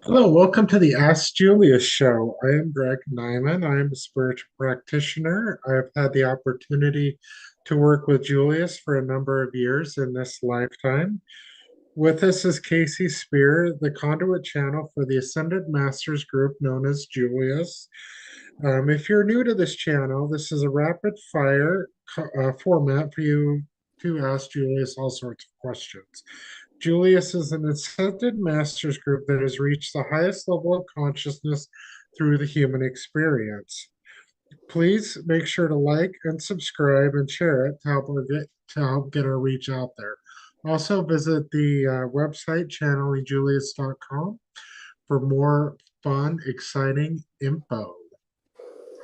Hello, welcome to the Ask Julius Show. I am Greg Nyman. I am a spiritual practitioner. I've had the opportunity to work with Julius for a number of years in this lifetime. With us is Casey Spear, the conduit channel for the Ascended Masters group known as Julius. If you're new to this channel, this is a rapid fire format for you to ask Julius all sorts of questions. Julius is an ascended masters group that has reached the highest level of consciousness through the human experience. Please make sure to like and subscribe and share it to help get our reach out there. Also, visit the website channelingjulius.com for more fun, exciting info.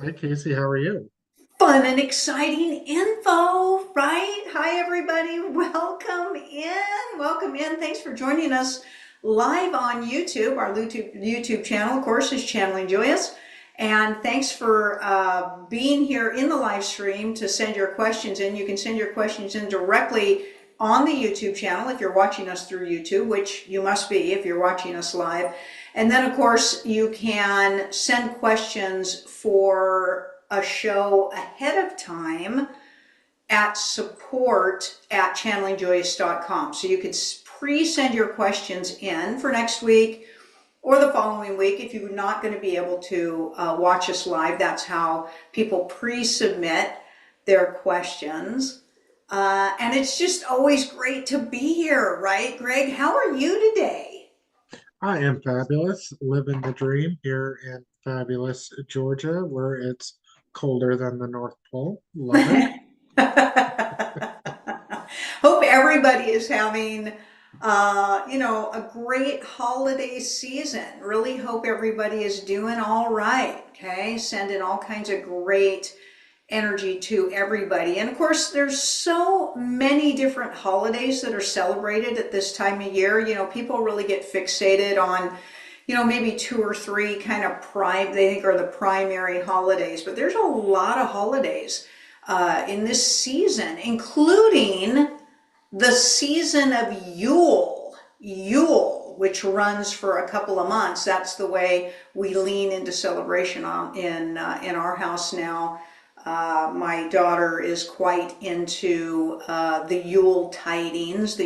Hi, Casey. How are you? Fun and exciting info, right? Hi, everybody. Welcome in. Welcome in. Thanks for joining us live on YouTube. Our YouTube channel, of course, is Channeling Joyous. And thanks for being here in the live stream to send your questions in. You can send your questions in directly on the YouTube channel if you're watching us through YouTube, which you must be if you're watching us live. And then, of course, you can send questions for a show ahead of time at support@channelingjoyous.com. So you could pre-send your questions in for next week or the following week if you're not going to be able to watch us live. That's how people pre-submit their questions. And it's just always great to be here, right? Greg, how are you today? I am fabulous, living the dream here in fabulous Georgia, where it's colder than the North Pole. Love it. Hope everybody is having, a great holiday season. Really hope everybody is doing all right. Okay, sending all kinds of great energy to everybody. And of course, there's so many different holidays that are celebrated at this time of year. People really get fixated on maybe two or three kind of they think are the primary holidays, but there's a lot of holidays in this season, including the season of Yule, which runs for a couple of months. That's the way we lean into celebration in our house now. My daughter is quite into the Yule tidings,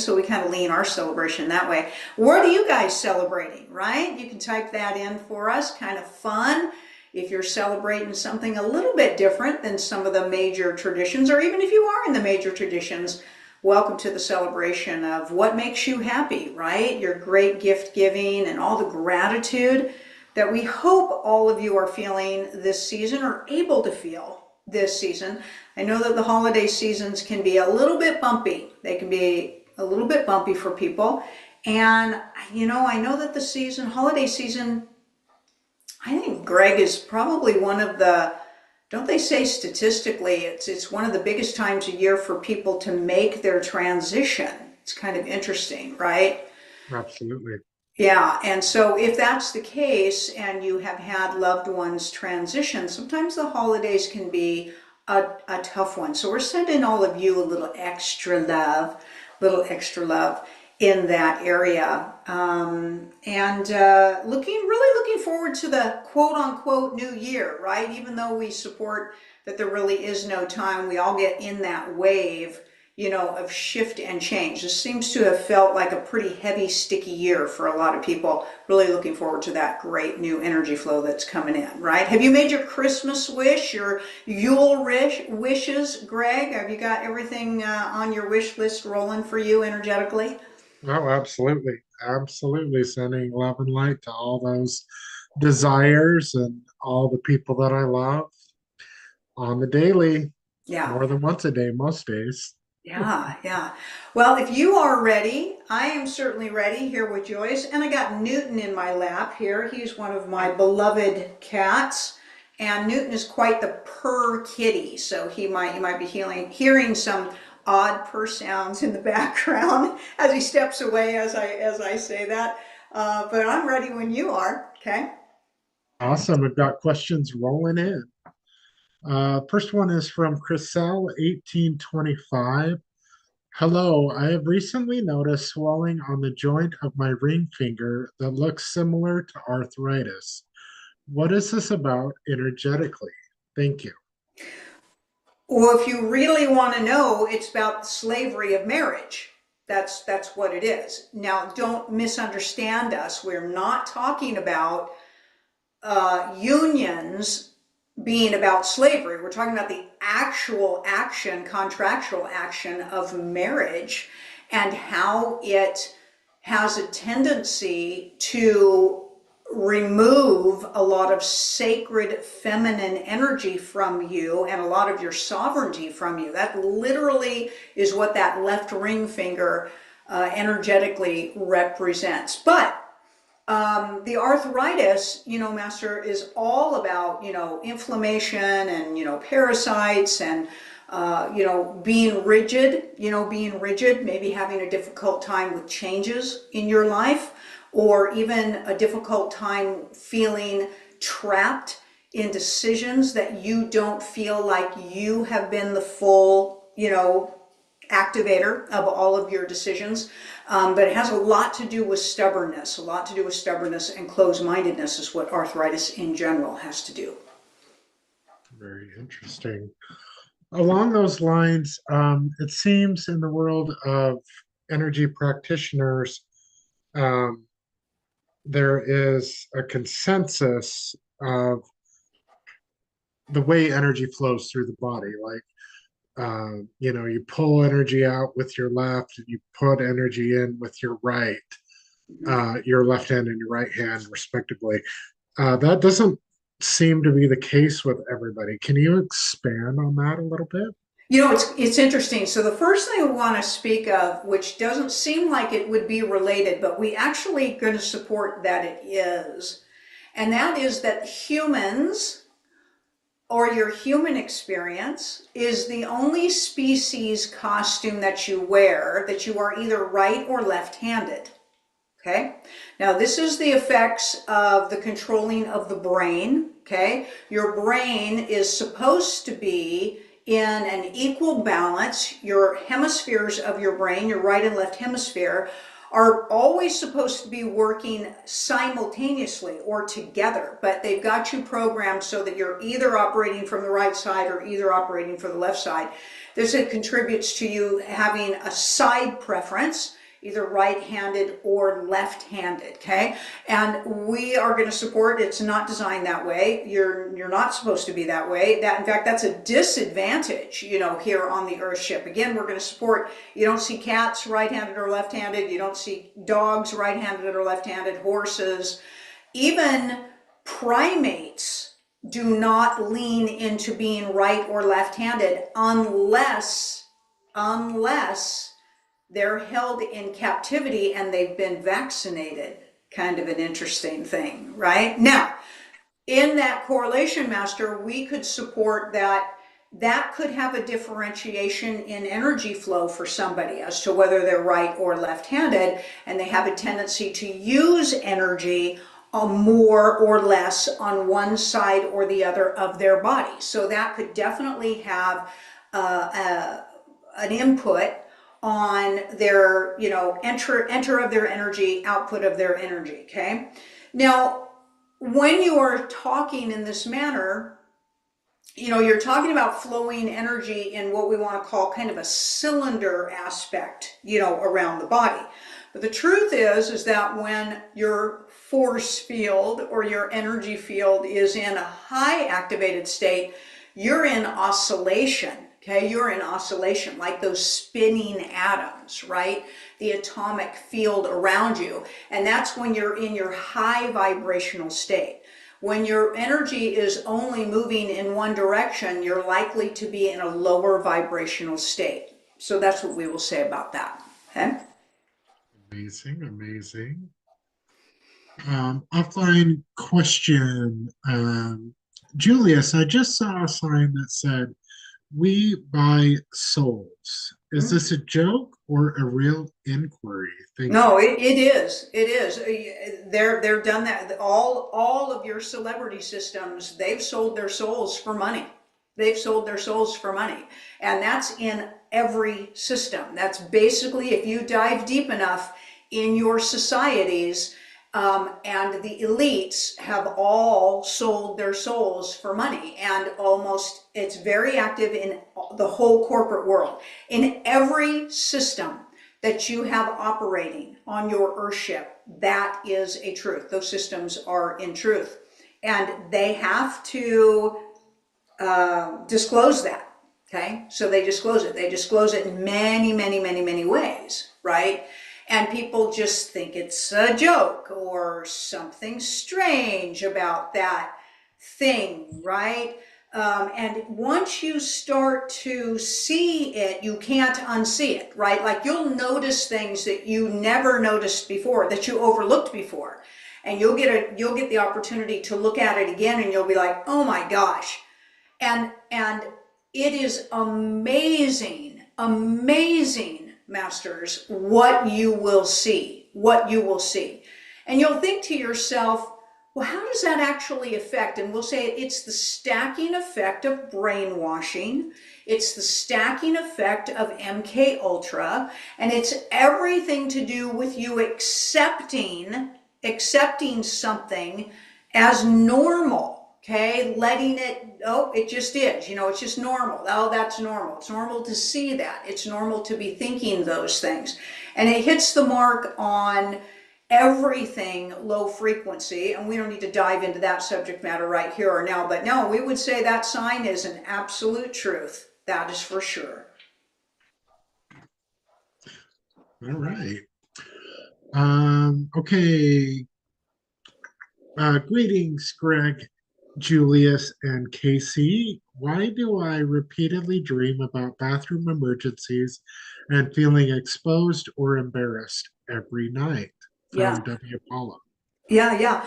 so we kind of lean our celebration that way. What are you guys celebrating, right? You can type that in for us, kind of fun. If you're celebrating something a little bit different than some of the major traditions, or even if you are in the major traditions, welcome to the celebration of what makes you happy, right? Your great gift giving and all the gratitude that we hope all of you are feeling this season or able to feel this season. I know that the holiday seasons can be a little bit bumpy. They can be a little bit bumpy for people. And, I know that holiday season, I think Greg is probably one of don't they say statistically, it's one of the biggest times a year for people to make their transition. It's kind of interesting, right? Absolutely. Yeah, and so if that's the case and you have had loved ones transition, sometimes the holidays can be a tough one. So we're sending all of you a little extra love in that area. And really looking forward to the quote unquote new year, right? Even though we support that there really is no time, we all get in that wave of shift and change. This seems to have felt like a pretty heavy, sticky year for a lot of people. Really looking forward to that great new energy flow that's coming in, right? Have you made your Christmas wish, your Yule wishes, Greg? Have you got everything on your wish list rolling for you energetically? Oh, absolutely. Absolutely. Sending love and light to all those desires and all the people that I love on the daily, Yeah. more than once a day, most days. Yeah, yeah. Well, if you are ready, I am certainly ready here with Joyce. And I got Newton in my lap here. He's one of my beloved cats. And Newton is quite the purr kitty. So you might be hearing some odd purr sounds in the background as he steps away as I say that. But I'm ready when you are. Okay. Awesome. We've got questions rolling in. First one is from Chriselle 1825. Hello, I have recently noticed swelling on the joint of my ring finger that looks similar to arthritis. What is this about energetically? Thank you. Well, if you really want to know, it's about the slavery of marriage. That's what it is. Now, don't misunderstand us. We're not talking about unions being about slavery. We're talking about the actual action, contractual action of marriage and how it has a tendency to remove a lot of sacred feminine energy from you and a lot of your sovereignty from you. That literally is what that left ring finger energetically represents. But the arthritis, Master, is all about, inflammation and, parasites and, being rigid, maybe having a difficult time with changes in your life, or even a difficult time feeling trapped in decisions that you don't feel like you have been the full, activator of all of your decisions. But it has a lot to do with stubbornness. A lot to do with stubbornness and closed-mindedness is what arthritis in general has to do. Very interesting. Along those lines, it seems in the world of energy practitioners, um, there is a consensus of the way energy flows through the body. Like, you pull energy out with your left, and you put energy in with your left hand and your right hand, respectively. That doesn't seem to be the case with everybody. Can you expand on that a little bit? It's interesting. So the first thing I want to speak of, which doesn't seem like it would be related, but we actually going to support that it is, and that is that humans or your human experience is the only species costume that you wear that you are either right or left-handed. Okay. Now this is the effects of the controlling of the brain. Okay. Your brain is supposed to be in an equal balance. Your hemispheres of your brain, your right and left hemisphere, are always supposed to be working simultaneously or together, but they've got you programmed so that you're either operating from the right side or either operating for the left side. This contributes to you having a side preference, either right-handed or left-handed, okay? And we are going to support, it's not designed that way. You're not supposed to be that way. That, in fact, that's a disadvantage, here on the Earthship. Again, we're going to support, you don't see cats right-handed or left-handed. You don't see dogs right-handed or left-handed, horses. Even primates do not lean into being right or left-handed unless they're held in captivity and they've been vaccinated. Kind of an interesting thing, right? Now, in that correlation, Master, we could support that could have a differentiation in energy flow for somebody as to whether they're right or left-handed, and they have a tendency to use energy more or less on one side or the other of their body. So that could definitely have an input on their, enter of their energy, output of their energy, okay? Now, when you are talking in this manner, you're talking about flowing energy in what we want to call kind of a cylinder aspect, around the body. But the truth is that when your force field or your energy field is in a high activated state, you're in oscillation. Okay, you're in oscillation, like those spinning atoms, right? The atomic field around you. And that's when you're in your high vibrational state. When your energy is only moving in one direction, you're likely to be in a lower vibrational state. So that's what we will say about that. Okay? Amazing, amazing. Offline question. Julius, I just saw a sign that said, "We buy souls." Is this a joke or a real inquiry? Thank you. No, it is. It is. They're done that. All of your celebrity systems, they've sold their souls for money. They've sold their souls for money. And that's in every system. That's basically, if you dive deep enough in your societies, and the elites have all sold their souls for money, and almost it's very active in the whole corporate world. In every system that you have operating on your earthship, that is a truth. Those systems are in truth. And they have to disclose that. Okay, so they disclose it. They disclose it in many, many, many, many ways, right? And people just think it's a joke or something strange about that thing, right? And once you start to see it, you can't unsee it, right? Like you'll notice things that you never noticed before, that you overlooked before, and you'll get the opportunity to look at it again, and you'll be like, oh my gosh. And it is amazing, amazing, masters, what you will see, And you'll think to yourself, well, how does that actually affect? And we'll say it's the stacking effect of brainwashing. It's the stacking effect of MK Ultra, and it's everything to do with you accepting something as normal. Okay, letting it, oh, it just is, it's just normal. Oh, that's normal. It's normal to see that. It's normal to be thinking those things. And it hits the mark on everything low frequency. And we don't need to dive into that subject matter right here or now. But no, we would say that sign is an absolute truth. That is for sure. All right. Okay. Greetings, Greg, Julius, and Casey. Why do I repeatedly dream about bathroom emergencies and feeling exposed or embarrassed every night? Yeah. From W. Paula. Yeah.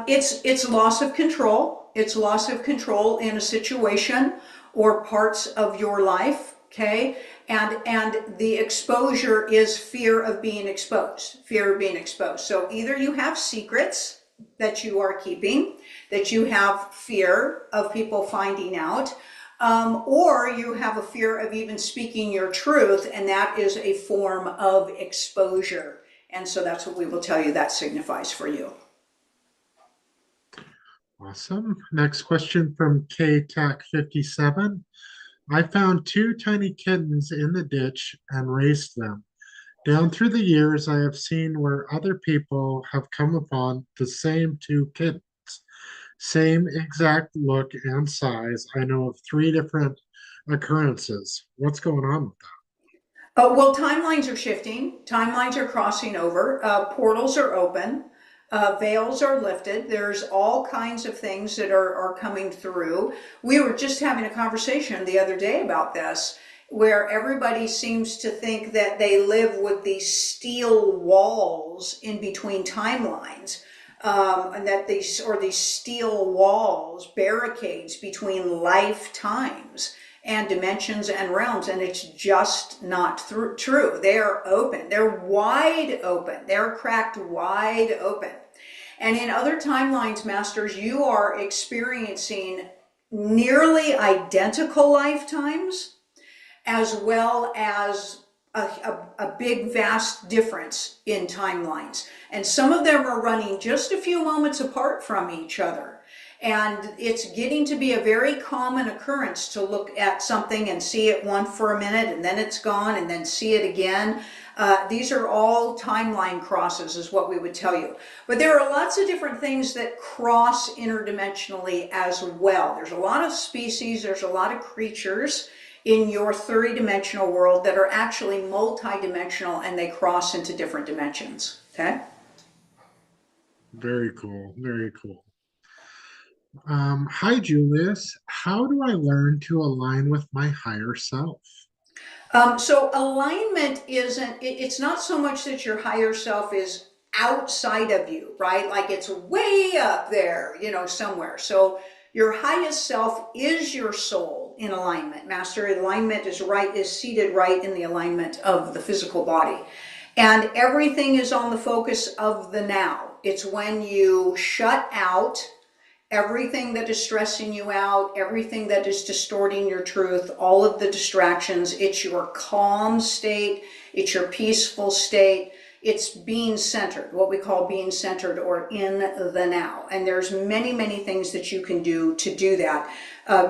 It's loss of control. It's loss of control in a situation or parts of your life. Okay. And the exposure is fear of being exposed. Fear of being exposed. So either you have secrets that you are keeping, that you have fear of people finding out, or you have a fear of even speaking your truth, and that is a form of exposure. And so that's what we will tell you that signifies for you. Awesome. Next question from KTAC57. I found two tiny kittens in the ditch and raised them. Down through the years, I have seen where other people have come upon the same two kittens. Same exact look and size. I know of three different occurrences. What's going on with Well, timelines are shifting. Timelines are crossing over. Portals are open. Veils are lifted. There's all kinds of things that are coming through. We were just having a conversation the other day about this, where everybody seems to think that they live with these steel walls in between timelines, and that these steel walls, barricades between lifetimes and dimensions and realms, and it's just not true. They're open. They're wide open. They're cracked wide open. And in other timelines, masters, you are experiencing nearly identical lifetimes, as well as a big, vast difference in timelines. And some of them are running just a few moments apart from each other. And it's getting to be a very common occurrence to look at something and see it one for a minute, and then it's gone, and then see it again. These are all timeline crosses, is what we would tell you. But there are lots of different things that cross interdimensionally as well. There's a lot of species, there's a lot of creatures in your three-dimensional world that are actually multi-dimensional, and they cross into different dimensions. Okay? Very cool. Very cool. Hi, Julius. How do I learn to align with my higher self? So alignment it's not so much that your higher self is outside of you, right? Like it's way up there, somewhere. So your highest self is your soul in alignment. Master alignment is seated right in the alignment of the physical body. And everything is on the focus of the now. It's when you shut out Everything that is stressing you out, everything that is distorting your truth, all of the distractions, it's your calm state, it's your peaceful state, it's being centered, what we call being centered or in the now. And there's many, many things that you can do to do that.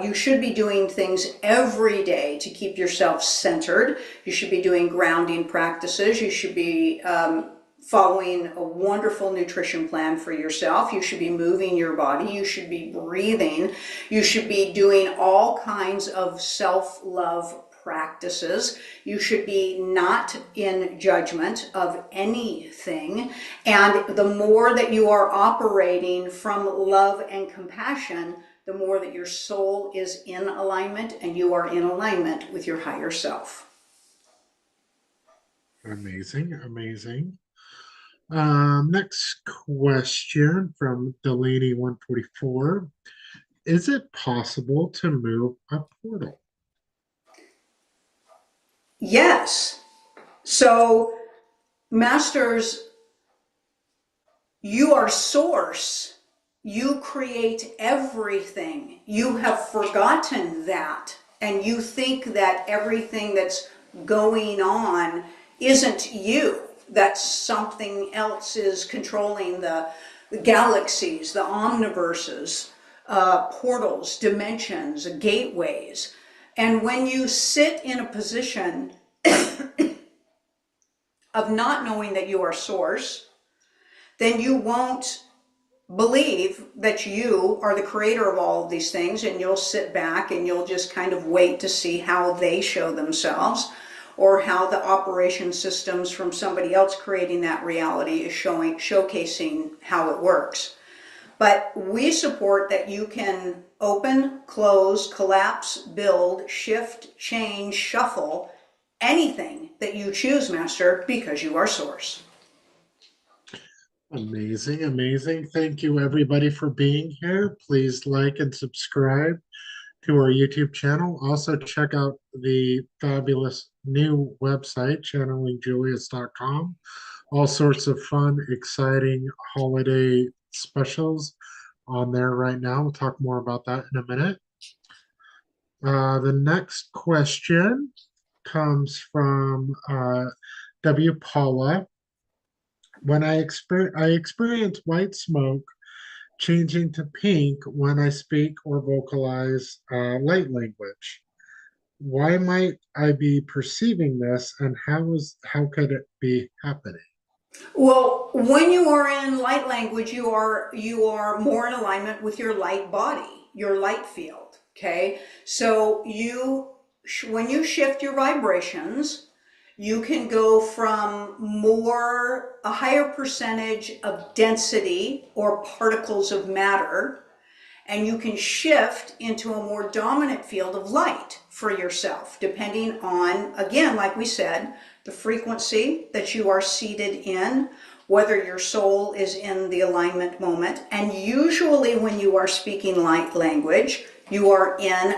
You should be doing things every day to keep yourself centered. You should be doing grounding practices. You should be following a wonderful nutrition plan for yourself. You should be moving your body. You should be breathing. You should be doing all kinds of self-love practices. You should be not in judgment of anything. And the more that you are operating from love and compassion, the more that your soul is in alignment and you are in alignment with your higher self. Amazing, amazing. Next question from Delaney 144. Is it possible to move a portal? Yes. So, masters, you are source. You create everything. You have forgotten that. And you think that everything that's going on isn't you, that something else is controlling the galaxies, the omniverses, portals, dimensions, gateways. And when you sit in a position of not knowing that you are source, then you won't believe that you are the creator of all of these things, and you'll sit back and you'll just kind of wait to see how they show themselves, or how the operation systems from somebody else creating that reality is showcasing how it works. But we support that you can open, close, collapse, build, shift, change, shuffle, anything that you choose, Master, because you are source. Amazing, amazing. Thank you, everybody, for being here. Please like and subscribe to our YouTube channel. Also, check out the fabulous new website, channelingjulius.com. All sorts of fun, exciting holiday specials on there right now. We'll talk more about that in a minute. The next question comes from W. Paula. When I experience white smoke changing to pink when I speak or vocalize light language. Why might I be perceiving this, and how could it be happening? Well, when you are in light language, you are more in alignment with your light body, your light field. Okay, so when you shift your vibrations, you can go from a higher percentage of density or particles of matter, and you can shift into a more dominant field of light for yourself, depending on, again, like we said, the frequency that you are seated in, whether your soul is in the alignment moment. And usually when you are speaking light language, you are in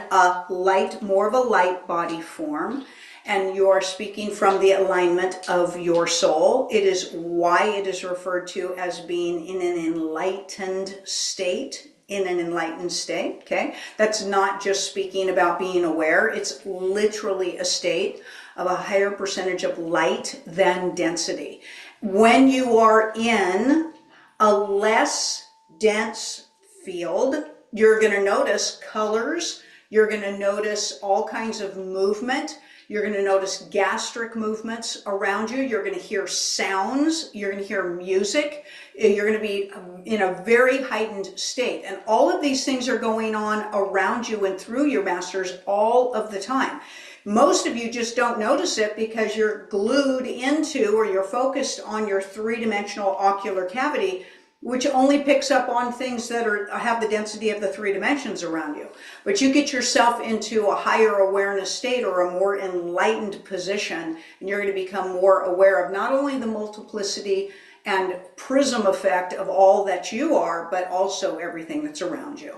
more of a light body form, and you are speaking from the alignment of your soul. It is why it is referred to as being in an enlightened state. Okay? That's not just speaking about being aware. It's literally a state of a higher percentage of light than density. When you are in a less dense field, you're going to notice colors, you're going to notice all kinds of movement, you're going to notice gastric movements around you, you're going to hear sounds, you're going to hear music, you're going to be in a very heightened state. And all of these things are going on around you and through your masters all of the time. Most of you just don't notice it because you're glued into, or you're focused on, your three-dimensional ocular cavity, which only picks up on things that have the density of the three dimensions around you. But you get yourself into a higher awareness state or a more enlightened position, and you're going to become more aware of not only the multiplicity and prism effect of all that you are, but also everything that's around you.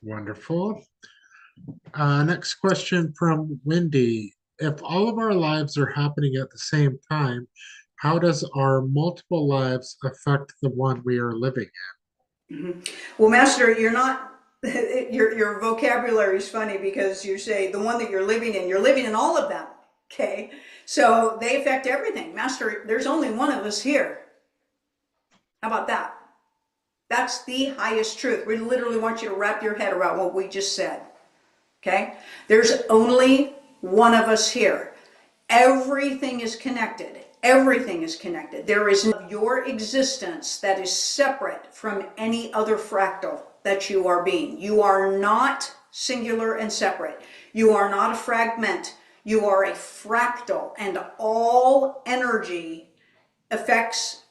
Wonderful. Next question from Wendy. If all of our lives are happening at the same time, how does our multiple lives affect the one we are living Well, Master, you're not. Your vocabulary is funny because you say the one that you're living in all of them. Okay, so they affect everything. Master, there's only one of us here. How about that? That's the highest truth. We literally want you to wrap your head around what we just said. Okay? There's only one of us here. Everything is connected. Everything is connected. There is no your existence that is separate from any other fractal that you are being. You are not singular and separate. You are not a fragment. You are a fractal, and all energy affects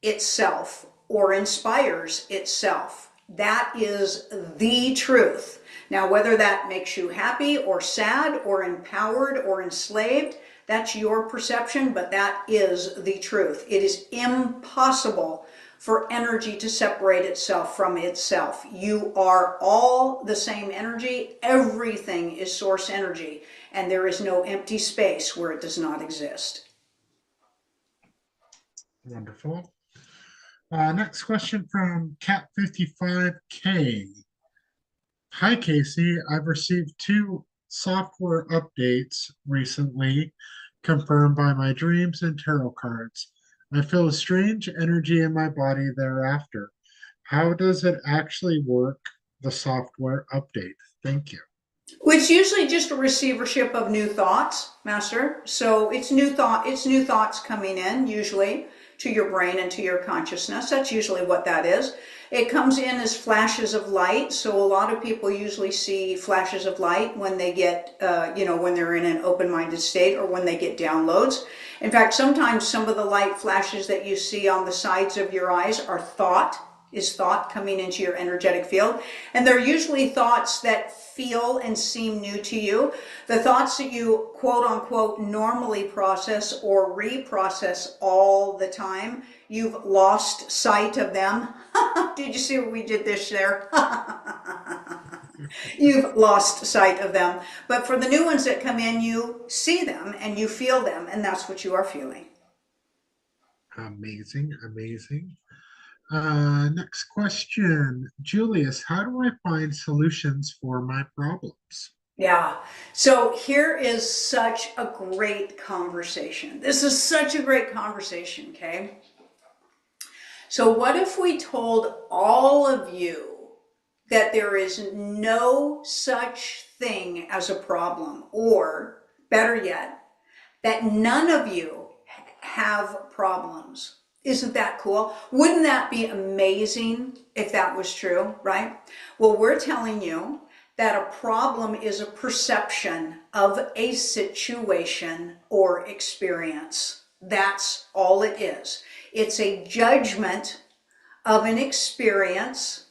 itself or inspires itself. That is the truth. Now, whether that makes you happy or sad or empowered or enslaved, that's your perception, but that is the truth. It is impossible for energy to separate itself from itself. You are all the same energy. Everything is source energy, and there is no empty space where it does not exist. Wonderful. Next question from Cat55K. Hi, Casey. I've received 2 software updates recently, confirmed by my dreams and tarot cards. I feel a strange energy in my body thereafter. How does it actually work, the software update? Thank you. Well, it's usually just a receivership of new thoughts, Master. So it's new thoughts coming in, usually, to your brain and to your consciousness. That's usually what that is. It comes in as flashes of light. So a lot of people usually see flashes of light when they get, when they're in an open-minded state or when they get downloads. In fact, sometimes some of the light flashes that you see on the sides of your eyes are thought coming into your energetic field. And they're usually thoughts that feel and seem new to you. The thoughts that you quote unquote normally process or reprocess all the time, you've lost sight of them. Did you see what we did this there? You've lost sight of them. But for the new ones that come in, you see them and you feel them, and that's what you are feeling. Amazing, amazing. Next question. Julius, how do I find solutions for my problems? Yeah. So here is such a great conversation. This is such a great conversation, okay? So what if we told all of you that there is no such thing as a problem, or better yet, that none of you have problems? Isn't that cool? Wouldn't that be amazing if that was true, right? Well, we're telling you that a problem is a perception of a situation or experience. That's all it is. It's a judgment of an experience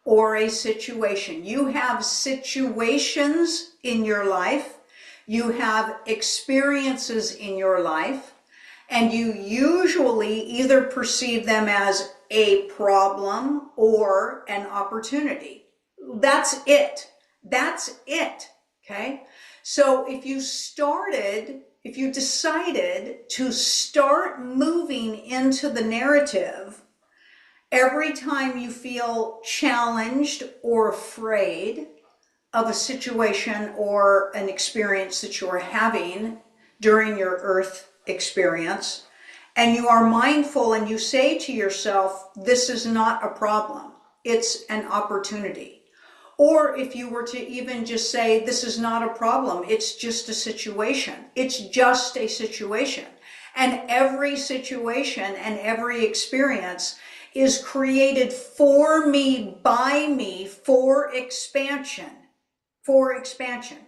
or a situation. You have situations in your life, you have experiences in your life, and you usually either perceive them as a problem or an opportunity. That's it. That's it. Okay? So if you decided to start moving into the narrative, every time you feel challenged or afraid of a situation or an experience that you're having during your earth experience, and you are mindful and you say to yourself, this is not a problem, it's an opportunity. Or if you were to even just say, this is not a problem, it's just a situation. It's just a situation. And every situation and every experience is created for me, by me, for expansion. For expansion.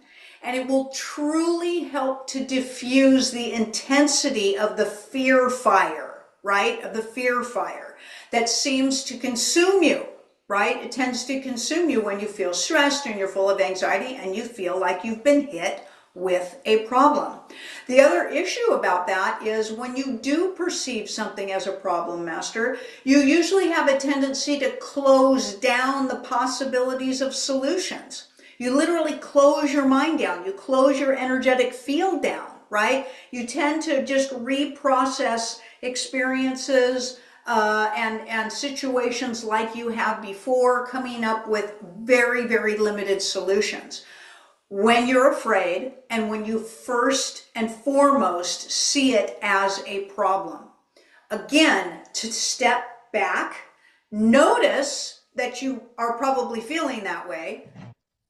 And it will truly help to diffuse the intensity of the fear fire, right? Of the fear fire that seems to consume you, right? It tends to consume you when you feel stressed and you're full of anxiety and you feel like you've been hit with a problem. The other issue about that is when you do perceive something as a problem, Master, you usually have a tendency to close down the possibilities of solutions. You literally close your mind down. You close your energetic field down, right? You tend to just reprocess experiences, and situations like you have before, coming up with very, very limited solutions. When you're afraid and when you first and foremost see it as a problem. Again, to step back, notice that you are probably feeling that way.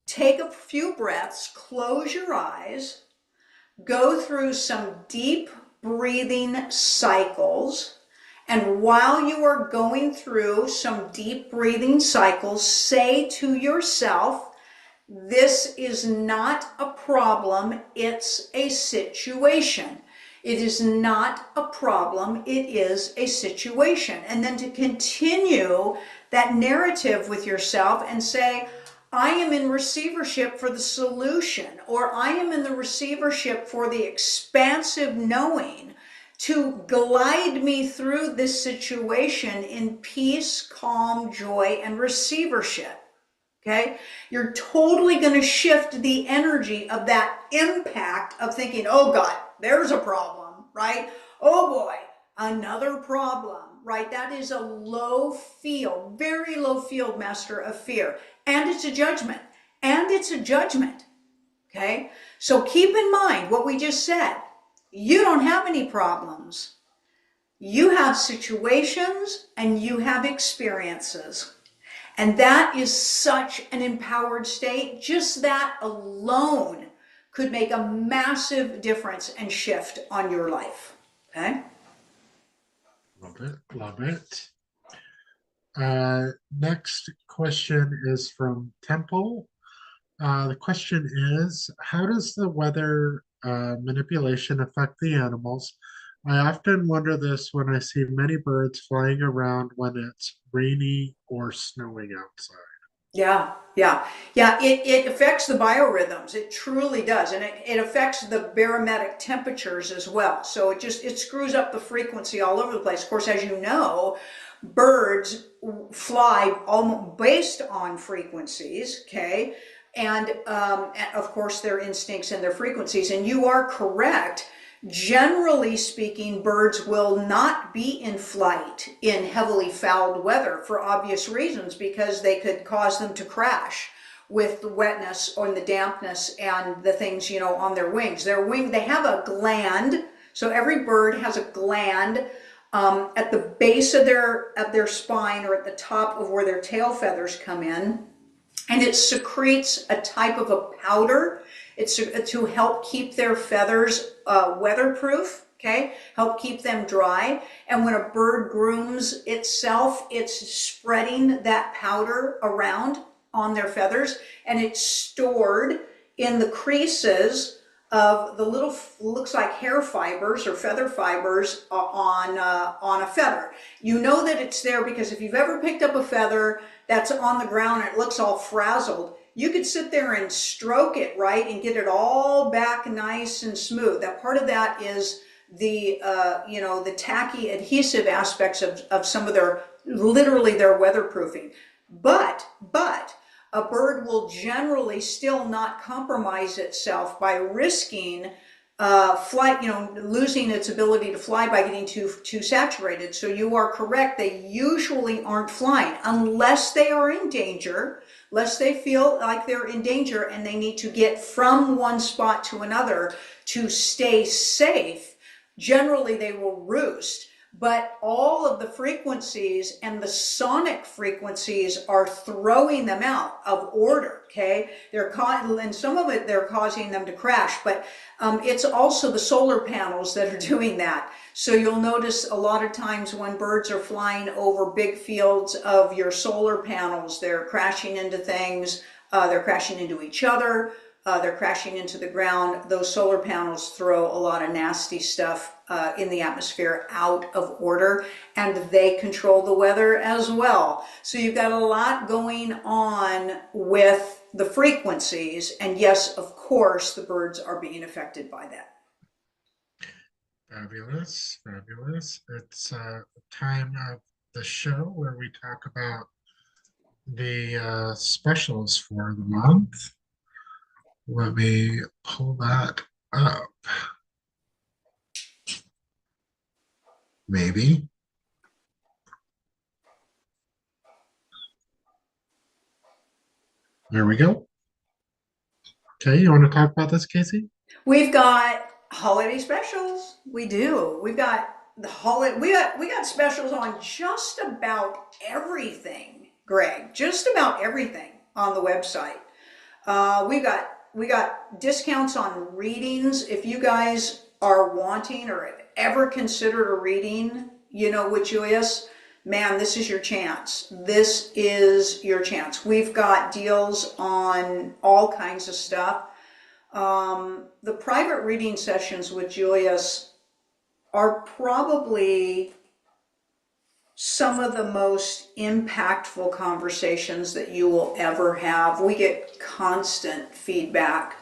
Take a few breaths, close your eyes, go through some deep breathing cycles. And while you are going through some deep breathing cycles, say to yourself, this is not a problem, it's a situation. It is not a problem, it is a situation. And then to continue that narrative with yourself and say, I am in receivership for the solution, or I am in the receivership for the expansive knowing to glide me through this situation in peace, calm, joy, and receivership. Okay, you're totally going to shift the energy of that impact of thinking, oh God, there's a problem, right? Oh boy, another problem, right? That is a low field, very low field, master of fear. And it's a judgment. And it's a judgment. Okay, so keep in mind what we just said. You don't have any problems. You have situations and you have experiences. And that is such an empowered state. Just that alone could make a massive difference and shift on your life. Okay? Love it. Love it. Next question is from Temple. The question is, how does the weather manipulation affect the animals? I often wonder this when I see many birds flying around when it's rainy or snowing outside. Yeah. It affects the biorhythms. It truly does. And it affects the barometric temperatures as well. So it screws up the frequency all over the place. Of course, as you know, birds fly almost based on frequencies, okay? And of course, their instincts and their frequencies. And you are correct. Generally speaking, birds will not be in flight in heavily fouled weather for obvious reasons, because they could cause them to crash with the wetness or the dampness and the things, on their wings. They have a gland. So every bird has a gland at the base of their spine, or at the top of where their tail feathers come in. And it secretes a type of a powder. It's to help keep their feathers weatherproof, okay? Help keep them dry. And when a bird grooms itself, it's spreading that powder around on their feathers, and it's stored in the creases of the little, looks like hair fibers or feather fibers on a feather. You know that it's there because if you've ever picked up a feather that's on the ground and it looks all frazzled, you could sit there and stroke it, right, and get it all back nice and smooth. That part of that is the the tacky adhesive aspects of some of literally their weatherproofing. But a bird will generally still not compromise itself by risking flight, losing its ability to fly by getting too saturated. So you are correct. They usually aren't flying unless they are in danger, unless they feel like they're in danger and they need to get from one spot to another to stay safe. Generally, they will roost. But all of the frequencies and the sonic frequencies are throwing them out of order, okay? And some of it, they're causing them to crash, but it's also the solar panels that are doing that. So you'll notice a lot of times when birds are flying over big fields of your solar panels, they're crashing into things, they're crashing into each other, they're crashing into the ground. Those solar panels throw a lot of nasty stuff in the atmosphere out of order, and they control the weather as well. So you've got a lot going on with the frequencies, and yes, of course, the birds are being affected by that. Fabulous, fabulous. It's time of the show where we talk about the specials for the month. Let me pull that up. Maybe. There we go. Okay, you want to talk about this, Casey? We've got holiday specials. We do. We've got the holiday. We got specials on just about everything, Greg. Just about everything on the website. We got discounts on readings. If you guys are wanting or have ever considered a reading, with Julius, man, this is your chance. This is your chance. We've got deals on all kinds of stuff. The private reading sessions with Julius are probably some of the most impactful conversations that you will ever have. We get constant feedback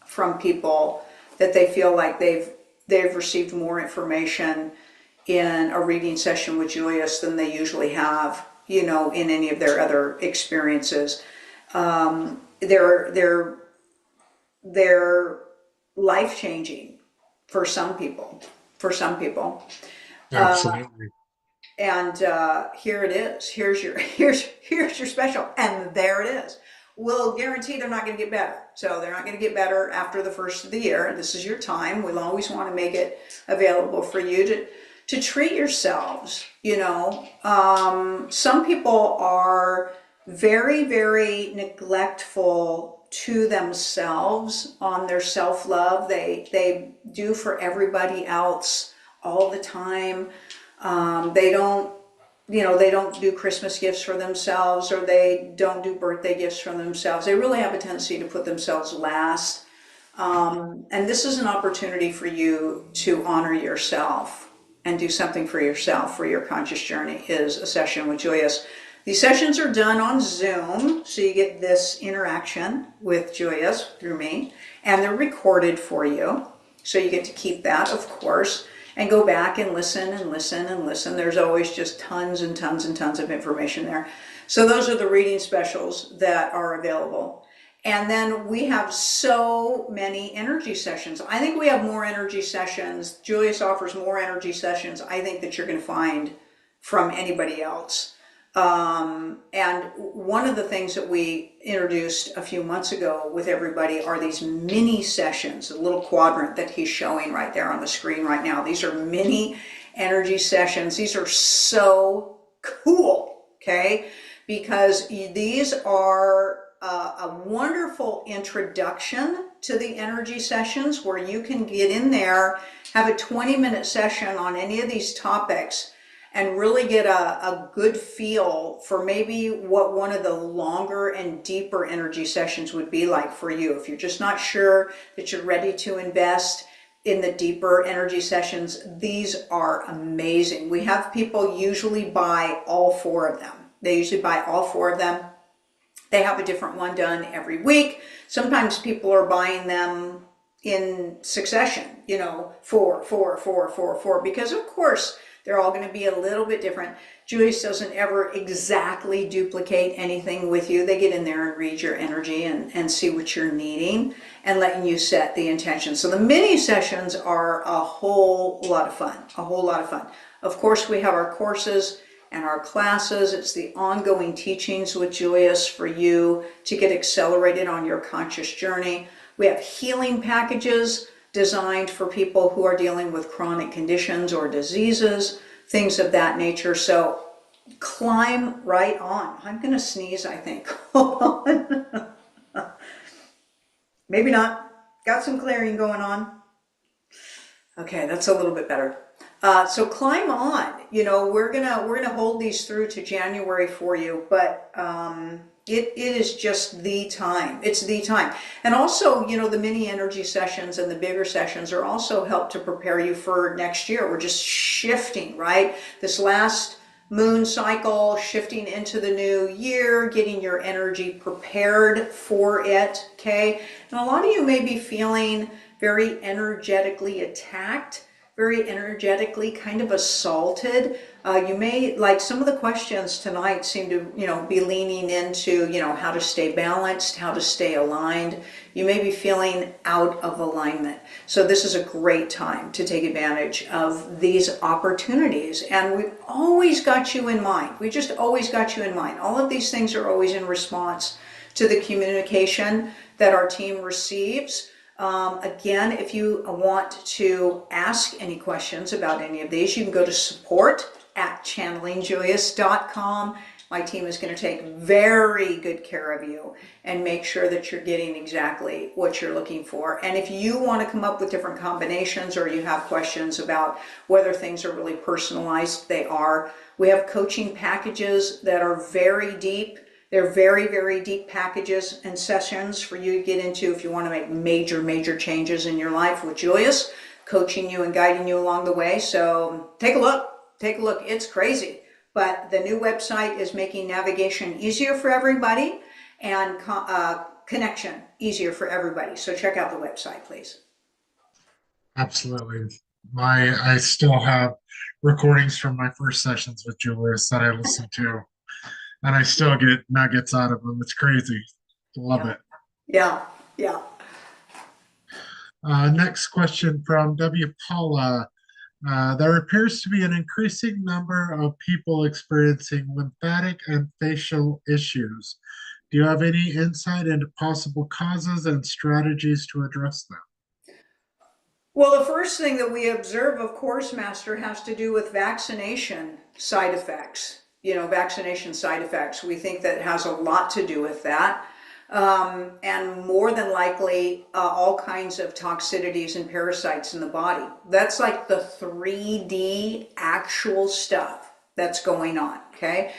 from people that they feel like they've received more information in a reading session with Julius than they usually have, in any of their other experiences. They're life changing for some people. For some people. Absolutely. And here it is. Here's your special, and there it is. We'll guarantee they're not going to get better. So they're not going to get better after the first of the year. This is your time. We'll always want to make it available for you to treat yourselves. Some people are very, very neglectful to themselves on their self-love. They do for everybody else all the time. They don't do Christmas gifts for themselves, or they don't do birthday gifts for themselves. They really have a tendency to put themselves last. And this is an opportunity for you to honor yourself and do something for yourself for your conscious journey. Is a session with Julius. These sessions are done on Zoom, so you get this interaction with Julius through me, and they're recorded for you. So you get to keep that, of course, and go back and listen and listen and listen. There's always just tons and tons and tons of information there. So those are the reading specials that are available. And then we have so many energy sessions. I think we have more energy sessions. Julius offers more energy sessions, I think, that you're going to find from anybody else. And one of the things that we introduced a few months ago with everybody are these mini sessions, a little quadrant that he's showing right there on the screen right now. These are mini energy sessions. These are so cool, okay? Because these are a wonderful introduction to the energy sessions where you can get in there, have a 20-minute session on any of these topics, and really get a good feel for maybe what one of the longer and deeper energy sessions would be like for you. If you're just not sure that you're ready to invest in the deeper energy sessions, these are amazing. We have people usually buy all four of them. They usually buy all four of them. They have a different one done every week. Sometimes people are buying them in succession, four, because of course, they're all going to be a little bit different. Julius doesn't ever exactly duplicate anything with you. They get in there and read your energy and see what you're needing and letting you set the intention. So the mini sessions are a whole lot of fun, a whole lot of fun. Of course, we have our courses and our classes. It's the ongoing teachings with Julius for you to get accelerated on your conscious journey. We have healing packages designed for people who are dealing with chronic conditions or diseases, things of that nature. So climb right on. I'm going to sneeze, I think. Hold on. Maybe not. Got some clearing going on. Okay, that's a little bit better. So climb on. We're gonna hold these through to January for you, but it is just the time. It's the time. And also, the mini energy sessions and the bigger sessions are also help to prepare you for next year. We're just shifting, right? This last moon cycle, shifting into the new year, getting your energy prepared for it, okay? And a lot of you may be feeling very energetically attacked, very energetically kind of assaulted. You may, like some of the questions tonight seem to, be leaning into, how to stay balanced, how to stay aligned. You may be feeling out of alignment. So this is a great time to take advantage of these opportunities. And we've always got you in mind. We just always got you in mind. All of these things are always in response to the communication that our team receives. Again, if you want to ask any questions about any of these, you can go to support@channelingjulius.com. My team is going to take very good care of you and make sure that you're getting exactly what you're looking for. And if you want to come up with different combinations, or you have questions about whether things are really personalized, they are. We have coaching packages that are very deep. They're very, very deep packages and sessions for you to get into if you want to make major, major changes in your life with Julius, coaching you and guiding you along the way. So take a look. Take a look. It's crazy. But the new website is making navigation easier for everybody and connection easier for everybody. So check out the website, please. Absolutely. I still have recordings from my first sessions with Julius that I listened to, and I still get nuggets out of them. It's crazy. Love Yeah. it. Yeah. Yeah. Next question from W. Paula. There appears to be an increasing number of people experiencing lymphatic and facial issues. Do you have any insight into possible causes and strategies to address them? Well, the first thing that we observe, of course, Master, has to do with vaccination side effects. Vaccination side effects. We think that has a lot to do with that. And more than likely, all kinds of toxicities and parasites in the body. That's like the 3D actual stuff that's going on, okay?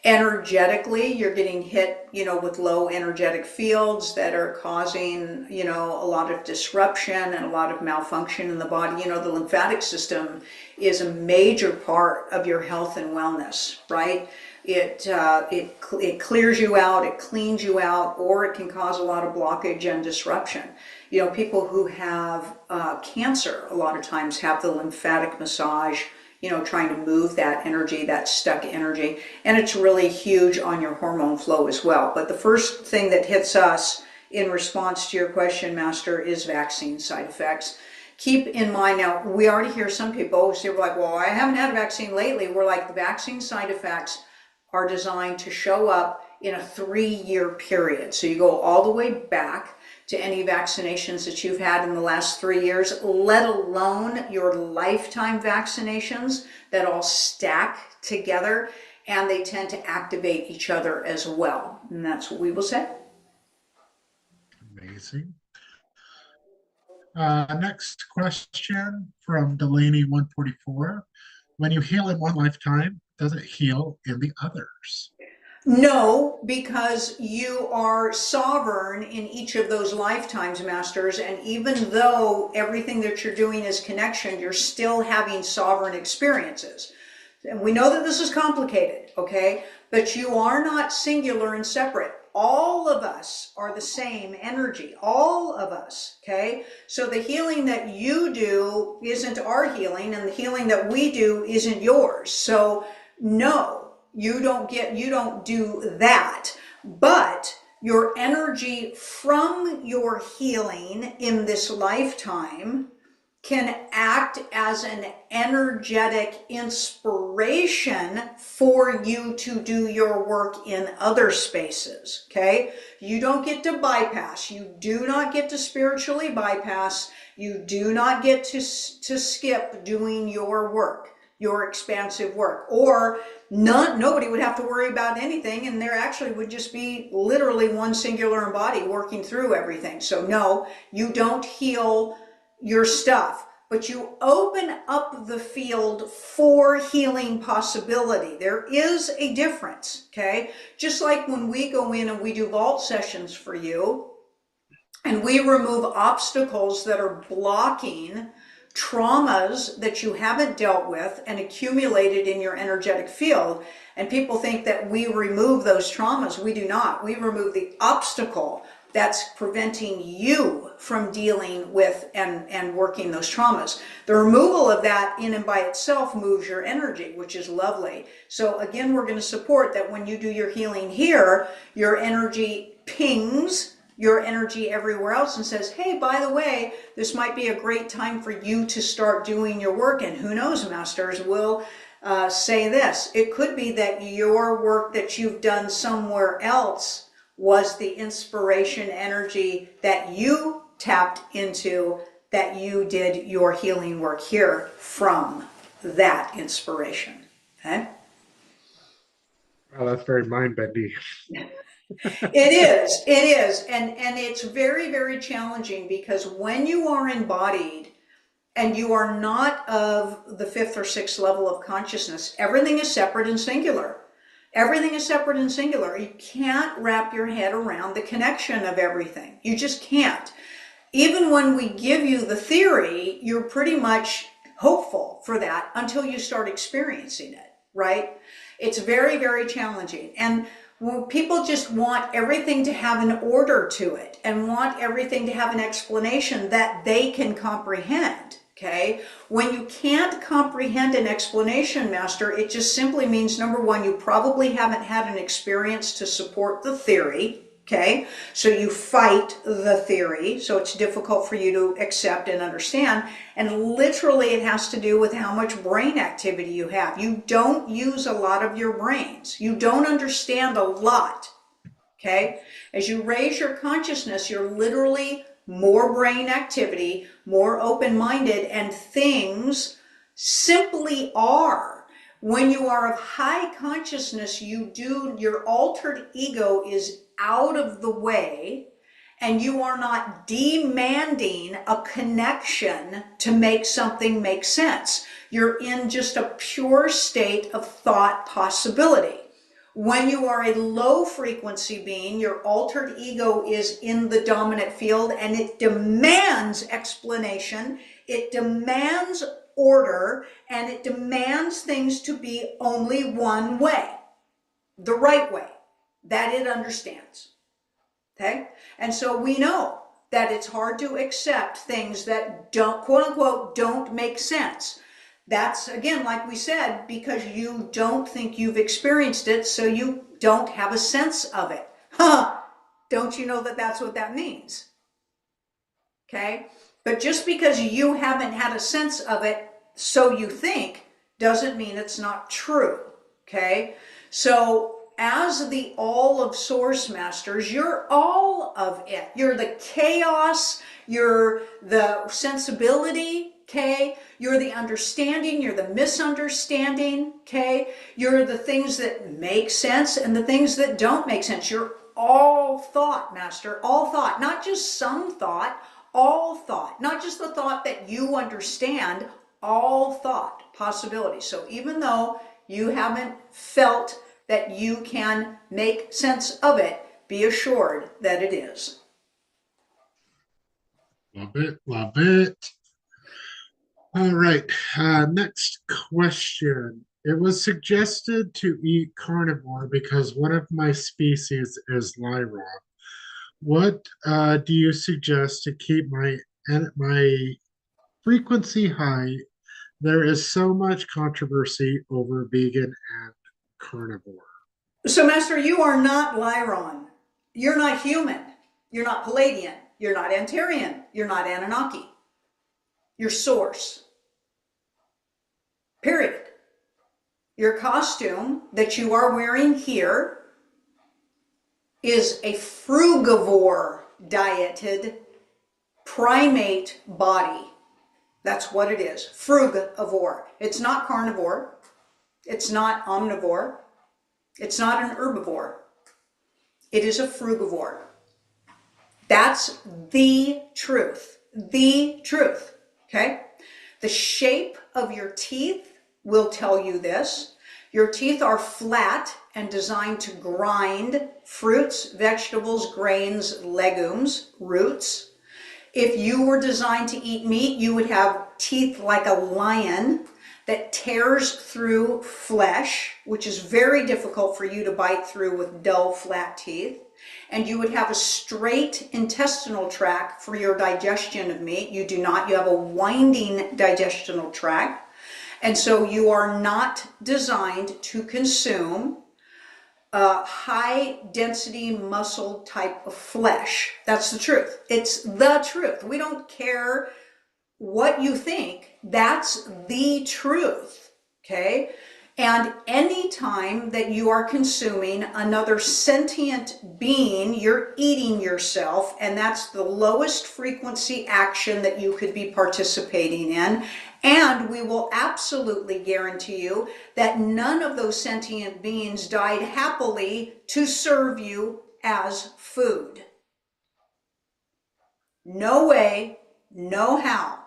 Energetically, you're getting hit, with low energetic fields that are causing, a lot of disruption and a lot of malfunction in the body. The lymphatic system is a major part of your health and wellness, right? It clears you out, it cleans you out, or it can cause a lot of blockage and disruption. People who have cancer a lot of times have the lymphatic massage, trying to move that energy, that stuck energy, and it's really huge on your hormone flow as well. But the first thing that hits us in response to your question, Master, is vaccine side effects. Keep in mind, now, we already hear some people say, like, well, I haven't had a vaccine lately. We're like, the vaccine side effects are designed to show up in a 3-year period. So you go all the way back to any vaccinations that you've had in the last 3 years, let alone your lifetime vaccinations that all stack together, and they tend to activate each other as well. And that's what we will say. Amazing. Next question from Delaney 144. When you heal in one lifetime, does it heal in the others? No, because you are sovereign in each of those lifetimes, Masters, and even though everything that you're doing is connection, you're still having sovereign experiences. And we know that this is complicated, okay? But you are not singular and separate. All of us are the same energy, all of us, okay? So the healing that you do isn't our healing, and the healing that we do isn't yours. So no. You don't do that, but your energy from your healing in this lifetime can act as an energetic inspiration for you to do your work in other spaces, okay? You don't get to bypass. You do not get to spiritually bypass. You do not get to skip doing your work, your expansive work, or nobody would have to worry about anything, and there actually would just be literally one singular body working through everything. So no, you don't heal your stuff, but you open up the field for healing possibility. There is a difference, okay? Just like when we go in and we do vault sessions for you, and we remove obstacles that are blocking traumas that you haven't dealt with and accumulated in your energetic field, and people think that we remove those traumas. We do not. We remove the obstacle that's preventing you from dealing with and working those traumas. The removal of that in and by itself moves your energy, which is lovely. So again, we're going to support that when you do your healing here, your energy pings your energy everywhere else and says, hey, by the way, this might be a great time for you to start doing your work. And who knows, Masters, will say this. It could be that your work that you've done somewhere else was the inspiration energy that you tapped into, that you did your healing work here from that inspiration. Okay? Oh, that's very mind-bending. It is. And it's very, very challenging because when you are embodied and you are not of the fifth or sixth level of consciousness, everything is separate and singular. Everything is separate and singular. You can't wrap your head around the connection of everything. You just can't. Even when we give you the theory, you're pretty much hopeful for that until you start experiencing it, right? It's very, very challenging. And when people just want everything to have an order to it and want everything to have an explanation that they can comprehend. Okay, when you can't comprehend an explanation, Master, it just simply means, number one, you probably haven't had an experience to support the theory. Okay, so you fight the theory, so it's difficult for you to accept and understand. And literally, it has to do with how much brain activity you have. You don't use a lot of your brains, you don't understand a lot. Okay, as you raise your consciousness, you're literally more brain activity, more open-minded, and things simply are. When you are of high consciousness, your altered ego is out of the way, and you are not demanding a connection to make something make sense. You're in just a pure state of thought possibility. When you are a low frequency being, your altered ego is in the dominant field and it demands explanation, it demands order, and it demands things to be only one way, the right way, that it understands. Okay? And so we know that it's hard to accept things that don't, quote unquote, don't make sense. That's, again, like we said, because you don't think you've experienced it, so you don't have a sense of it. Huh? Don't you know that that's what that means? Okay? But just because you haven't had a sense of it, so you think, doesn't mean it's not true. Okay? So, as the all of Source Masters, you're all of it. You're the chaos, you're the sensibility, okay? You're the understanding, you're the misunderstanding, okay? You're the things that make sense and the things that don't make sense. You're all thought, Master, all thought, not just some thought, all thought, not just the thought that you understand, all thought, possibility. So even though you haven't felt that you can make sense of it, be assured that it is. Love it, love it. All right, next question. It was suggested to eat carnivore because one of my species is Lyra. What do you suggest to keep my frequency high? There is so much controversy over vegan and carnivore. So, Master, you are not Lyron. You're not human. You're not Palladian. You're not Antarian. You're not Anunnaki. You're Source. Period. Your costume that you are wearing here is a frugivore dieted primate body. That's what it is. Frugivore. It's not carnivore. It's not omnivore. It's not an herbivore. It is a frugivore. That's the truth. The truth. Okay? The shape of your teeth will tell you this. Your teeth are flat and designed to grind fruits, vegetables, grains, legumes, roots. If you were designed to eat meat, you would have teeth like a lion that tears through flesh, which is very difficult for you to bite through with dull, flat teeth. And you would have a straight intestinal tract for your digestion of meat. You do not. You have a winding digestional tract. And so you are not designed to consume high density muscle type of flesh. That's the truth. It's the truth. We don't care what you think. That's the truth. Okay? And any time that you are consuming another sentient being, you're eating yourself, and that's the lowest frequency action that you could be participating in. And we will absolutely guarantee you that none of those sentient beings died happily to serve you as food. No way, no how.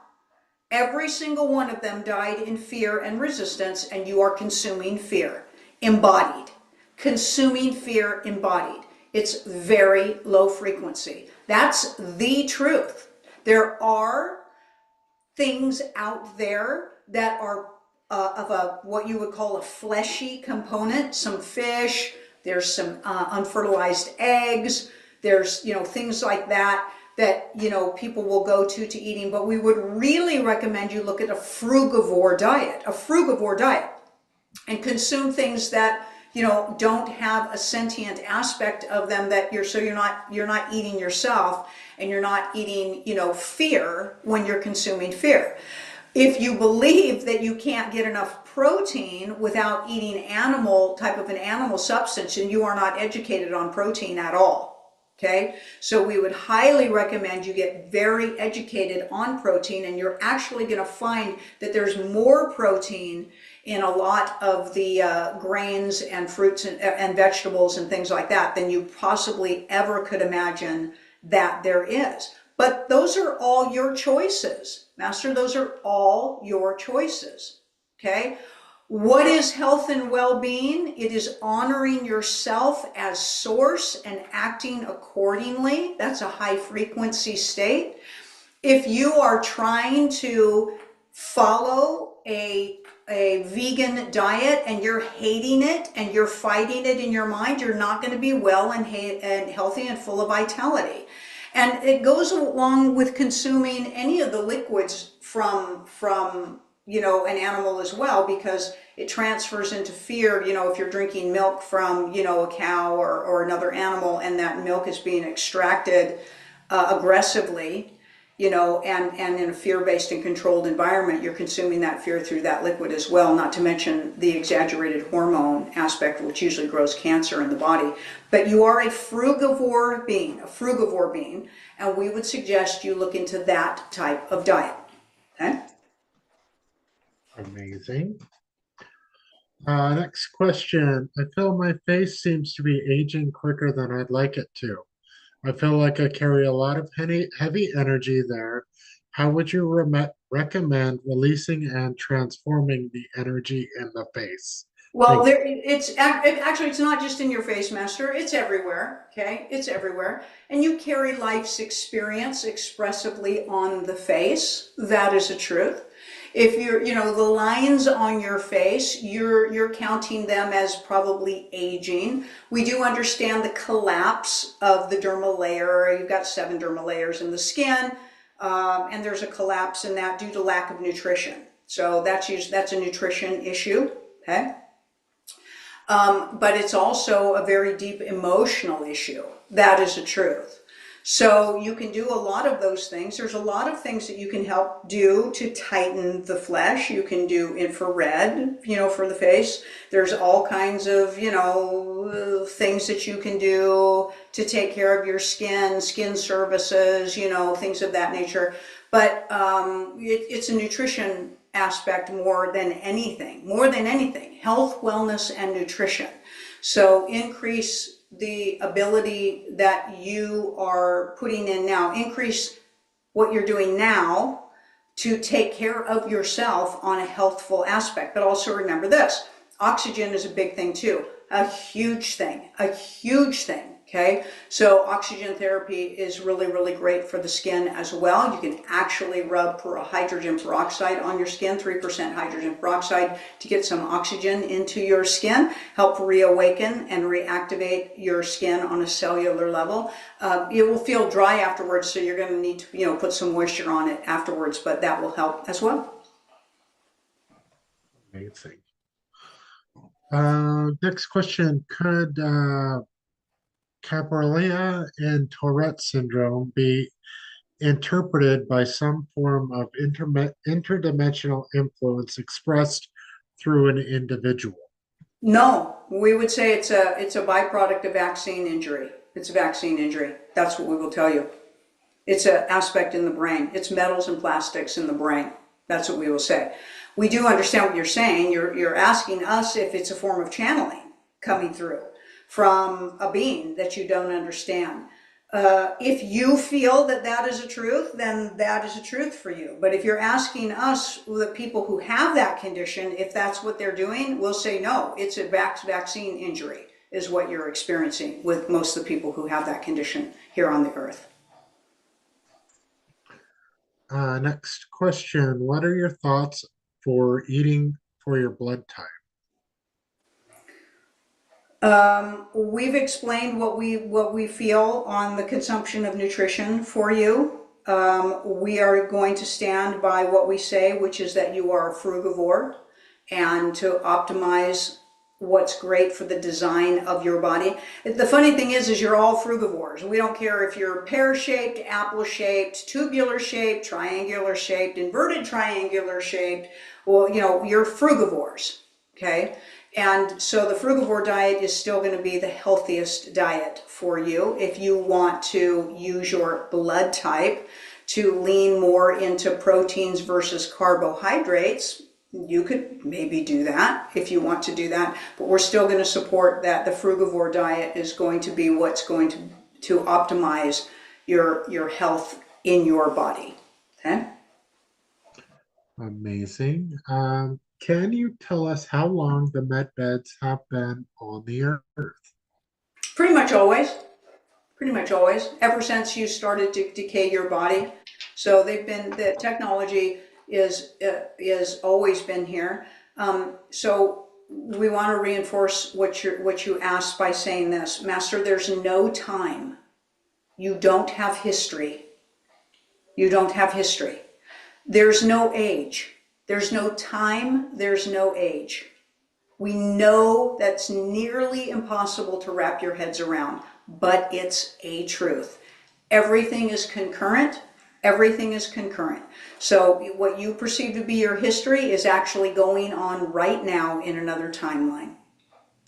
Every single one of them died in fear and resistance, and you are consuming fear, embodied. Consuming fear embodied. It's very low frequency. That's the truth. There are things out there that are of a what you would call a fleshy component, some fish, there's some unfertilized eggs, there's things like that that people will go to eating, but we would really recommend you look at a frugivore diet, and consume things that don't have a sentient aspect of them, that you're not eating yourself, and you're not eating fear when you're consuming fear. If you believe that you can't get enough protein without eating an animal substance, and you are not educated on protein at all. Okay, so we would highly recommend you get very educated on protein, and you're actually going to find that there's more protein in a lot of the grains and fruits and vegetables and things like that than you possibly ever could imagine that there is. But those are all your choices, Master. Those are all your choices. Okay. What is health and well-being? It is honoring yourself as source and acting accordingly. That's a high frequency state. If you are trying to follow a vegan diet and you're hating it and you're fighting it in your mind, you're not going to be well and healthy and full of vitality. And it goes along with consuming any of the liquids from an animal as well, because it transfers into fear. If you're drinking milk from a cow or another animal, and that milk is being extracted aggressively, and in a fear-based and controlled environment, you're consuming that fear through that liquid as well, not to mention the exaggerated hormone aspect, which usually grows cancer in the body. But you are a frugivore being, and we would suggest you look into that type of diet. Okay? Amazing. Next question. I feel my face seems to be aging quicker than I'd like it to. I feel like I carry a lot of heavy energy there. How would you recommend releasing and transforming the energy in the face? Well, Thank you. it's not just in your face, Master. It's everywhere. Okay, it's everywhere, and you carry life's experience expressively on the face. That is a truth. If the lines on your face, you're counting them as probably aging. We do understand the collapse of the dermal layer. You've got 7 dermal layers in the skin, and there's a collapse in that due to lack of nutrition. So that's a nutrition issue. Okay. But it's also a very deep emotional issue. That is the truth. So you can do a lot of those things. There's a lot of things that you can help do to tighten the flesh. You can do infrared, for the face. There's all kinds of, things that you can do to take care of your skin services, things of that nature. But it's a nutrition aspect more than anything, health, wellness, and nutrition. So increase the ability that you are putting in now, increase what you're doing now to take care of yourself on a healthful aspect. But also remember this, oxygen is a big thing too, a huge thing. Okay, so oxygen therapy is really, really great for the skin as well. You can actually rub hydrogen peroxide on your skin, 3% hydrogen peroxide, to get some oxygen into your skin, help reawaken and reactivate your skin on a cellular level. It will feel dry afterwards, so you're going to need to, put some moisture on it afterwards, but that will help as well. Amazing. Next question. Could Cabrilla and Tourette syndrome be interpreted by some form of interdimensional influence expressed through an individual? No, we would say it's a byproduct of vaccine injury. It's a vaccine injury. That's what we will tell you. It's an aspect in the brain. It's metals and plastics in the brain. That's what we will say. We do understand what you're saying. You're asking us if it's a form of channeling coming through from a being that you don't understand. If you feel that that is a truth, then that is a truth for you. But if you're asking us, the people who have that condition, if that's what they're doing, we'll say no. It's a vaccine injury is what you're experiencing with most of the people who have that condition here on the earth. Next question. What are your thoughts for eating for your blood type? We've explained what we feel on the consumption of nutrition for you. We are going to stand by what we say, which is that you are a frugivore, and to optimize what's great for the design of your body. The funny thing is you're all frugivores. We don't care if you're pear-shaped, apple-shaped, tubular-shaped, triangular-shaped, inverted triangular-shaped. Well, you're frugivores, okay? And so the frugivore diet is still going to be the healthiest diet for you. If you want to use your blood type to lean more into proteins versus carbohydrates, you could maybe do that if you want to do that. But we're still going to support that the frugivore diet is going to be what's going to optimize your health in your body. Okay? Amazing. Can you tell us how long the med beds have been on the earth? Pretty much always. Pretty much always. Ever since you started to decay your body. So the technology is always been here. So we want to reinforce what you asked by saying this. Master, there's no time. You don't have history. You don't have history. There's no age. There's no time. There's no age. We know that's nearly impossible to wrap your heads around, but it's a truth. Everything is concurrent. Everything is concurrent. So what you perceive to be your history is actually going on right now in another timeline.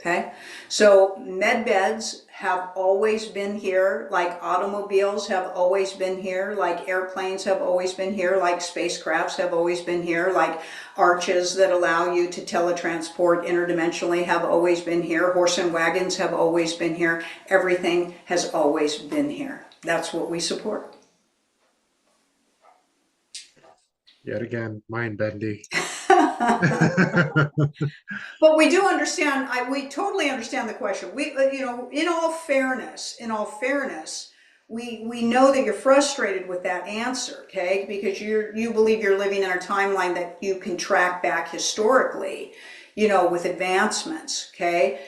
Okay? So med beds have always been here, like automobiles have always been here, like airplanes have always been here, like spacecrafts have always been here, like arches that allow you to teletransport interdimensionally have always been here, horse and wagons have always been here. Everything has always been here. That's what we support. Yet again, mind bendy. But we do understand. We totally understand the question. We, in all fairness, we know that you're frustrated with that answer, okay? Because you believe you're living in a timeline that you can track back historically, with advancements, okay?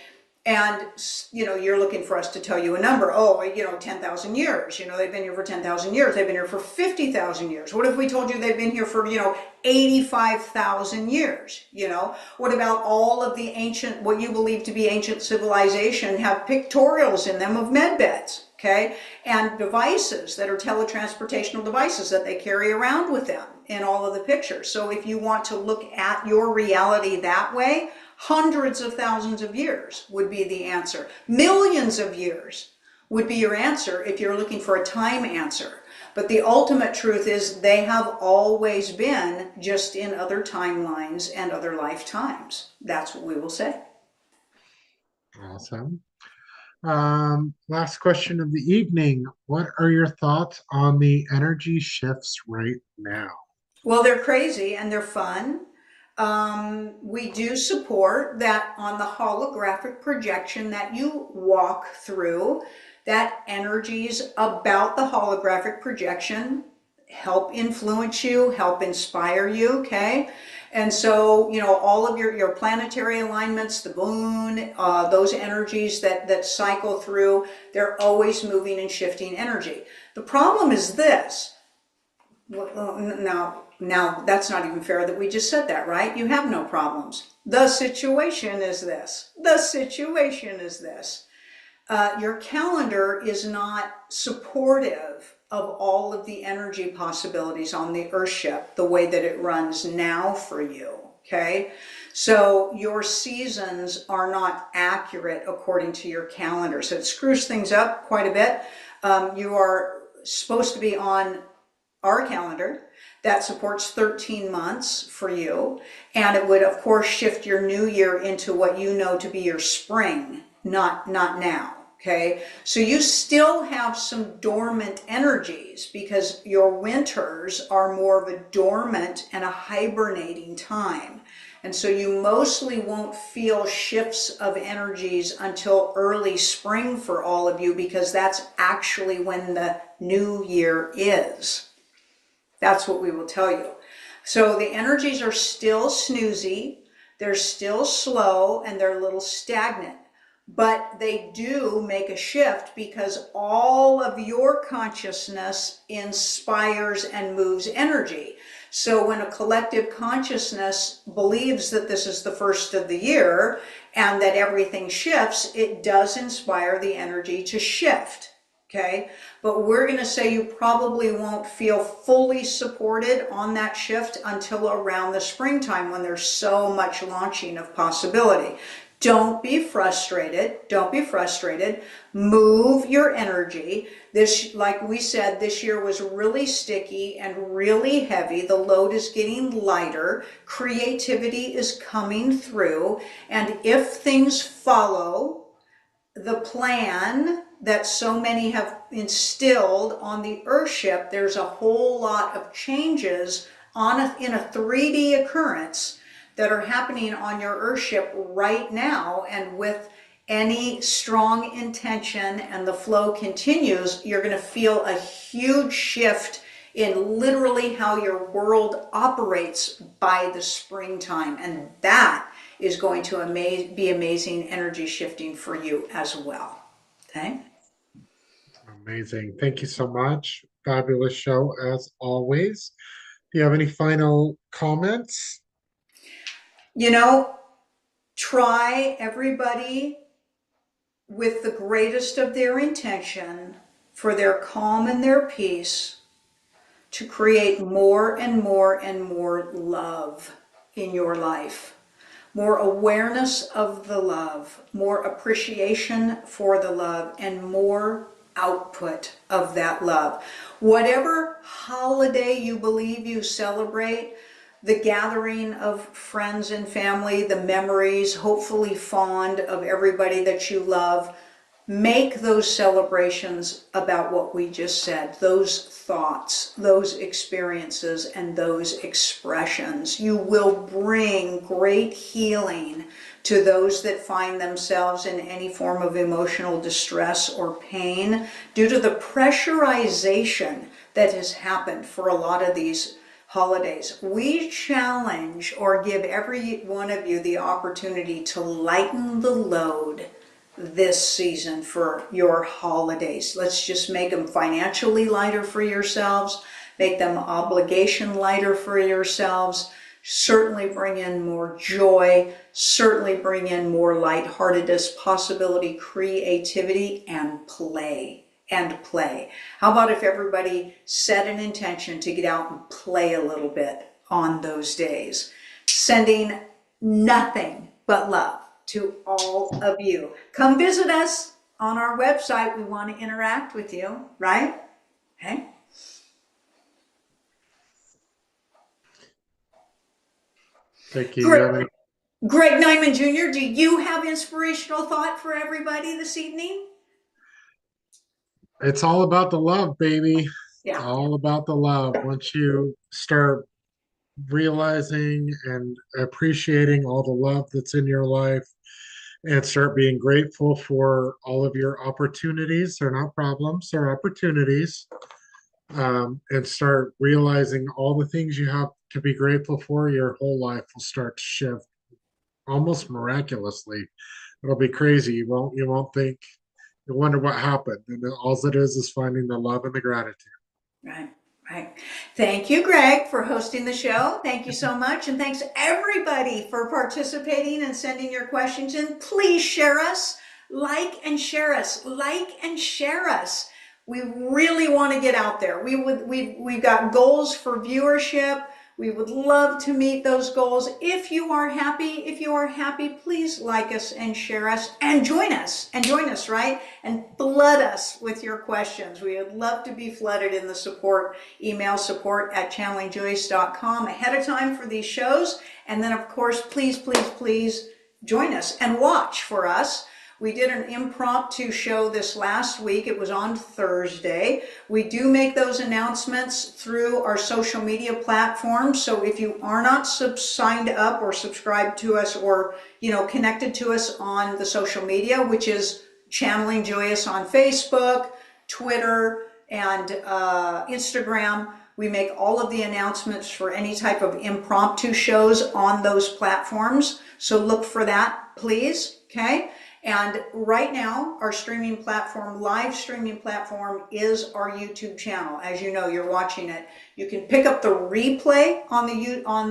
And, you're looking for us to tell you a number. Oh, 10,000 years. They've been here for 10,000 years. They've been here for 50,000 years. What if we told you they've been here for, 85,000 years? What about all of the ancient, what you believe to be ancient civilization have pictorials in them of med beds, okay? And devices that are teletransportational devices that they carry around with them in all of the pictures. So if you want to look at your reality that way, hundreds of thousands of years would be the answer. Millions of years would be your answer if you're looking for a time answer. But the ultimate truth is they have always been, just in other timelines and other lifetimes. That's what we will say. Awesome. Last question of the evening. What are your thoughts on the energy shifts right now? Well, they're crazy and they're fun. We do support that on the holographic projection that you walk through, that energies about the holographic projection help influence you, help inspire you, okay? And so, all of your planetary alignments, the moon, those energies that cycle through, they're always moving and shifting energy. The problem is this. Now, that's not even fair that we just said that, right? You have no problems. The situation is this. The situation is this. Your calendar is not supportive of all of the energy possibilities on the Earthship the way that it runs now for you, okay? So your seasons are not accurate according to your calendar. So it screws things up quite a bit. You are supposed to be on our calendar that supports 13 months for you. And it would, of course, shift your new year into what you know to be your spring, not now. Okay, so you still have some dormant energies because your winters are more of a dormant and a hibernating time. And so you mostly won't feel shifts of energies until early spring for all of you, because that's actually when the new year is. That's what we will tell you. So the energies are still snoozy, they're still slow, and they're a little stagnant. But they do make a shift because all of your consciousness inspires and moves energy. So when a collective consciousness believes that this is the first of the year and that everything shifts, it does inspire the energy to shift. Okay, but we're going to say you probably won't feel fully supported on that shift until around the springtime, when there's so much launching of possibility. Don't be frustrated. Don't be frustrated. Move your energy. This, like we said, this year was really sticky and really heavy. The load is getting lighter. Creativity is coming through. And if things follow the plan that so many have instilled on the Earthship, there's a whole lot of changes in a 3D occurrence that are happening on your Earthship right now. And with any strong intention and the flow continues, you're going to feel a huge shift in literally how your world operates by the springtime. And that is going to be amazing energy shifting for you as well. Okay? Amazing. Thank you so much. Fabulous show as always. Do you have any final comments? You know, try everybody with the greatest of their intention for their calm and their peace to create more and more and more love in your life. More awareness of the love, more appreciation for the love, and more output of that love. Whatever holiday you believe you celebrate, the gathering of friends and family, the memories, hopefully fond, of everybody that you love, make those celebrations about what we just said, those thoughts, those experiences, and those expressions. You will bring great healing to those that find themselves in any form of emotional distress or pain due to the pressurization that has happened for a lot of these holidays. We challenge or give every one of you the opportunity to lighten the load this season for your holidays. Let's just make them financially lighter for yourselves, make them obligation lighter for yourselves, certainly bring in more joy, certainly bring in more lightheartedness, possibility, creativity, and play. How about if everybody set an intention to get out and play a little bit on those days, sending nothing but love to all of you. Come visit us on our website. We want to interact with you, right? Okay. Thank you. Greg, Greg Nyman Jr., do you have inspirational thought for everybody this evening? It's all about the love, baby. It's Yeah. all about the love. Once you start realizing and appreciating all the love that's in your life, and start being grateful for all of your opportunities, they're not problems, they're opportunities, and start realizing all the things you have to be grateful for, your whole life will start to shift almost miraculously. It'll be crazy. You won't think, you wonder what happened. And then all it is finding the love and the gratitude. Right, right. Thank you, Greg, for hosting the show. Thank you so much. And thanks everybody for participating and sending your questions in. Please share us, like and share us, like and share us. We really want to get out there. We've got goals for viewership. We would love to meet those goals. If you are happy, please like us and share us and join us, right? And flood us with your questions. We would love to be flooded in the email support at channelingjulius.com ahead of time for these shows. And then of course, please join us and watch for us. We did an impromptu show this last week. It was on Thursday. We do make those announcements through our social media platforms. So if you are not signed up or subscribed to us or, connected to us on the social media, which is Channeling Julius on Facebook, Twitter, and Instagram, we make all of the announcements for any type of impromptu shows on those platforms. So look for that, please. Okay. And right now, our live streaming platform is our YouTube channel. As you know, you're watching it. You can pick up the replay on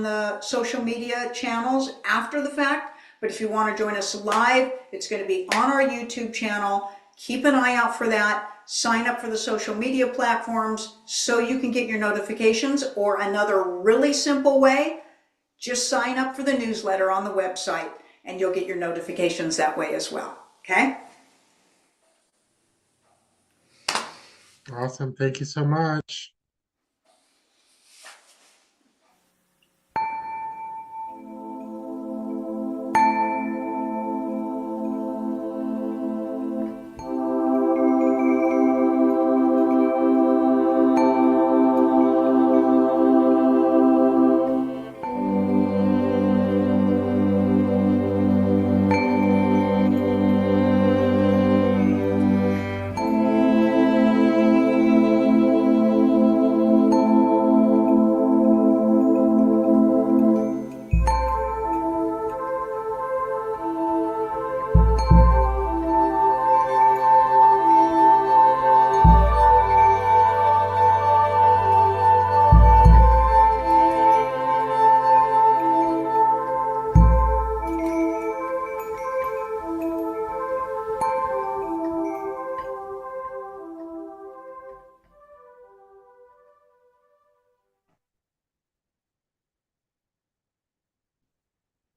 the social media channels after the fact. But if you want to join us live, it's going to be on our YouTube channel. Keep an eye out for that. Sign up for the social media platforms so you can get your notifications. Or another really simple way, just sign up for the newsletter on the website, and you'll get your notifications that way as well. Okay? Awesome. Thank you so much.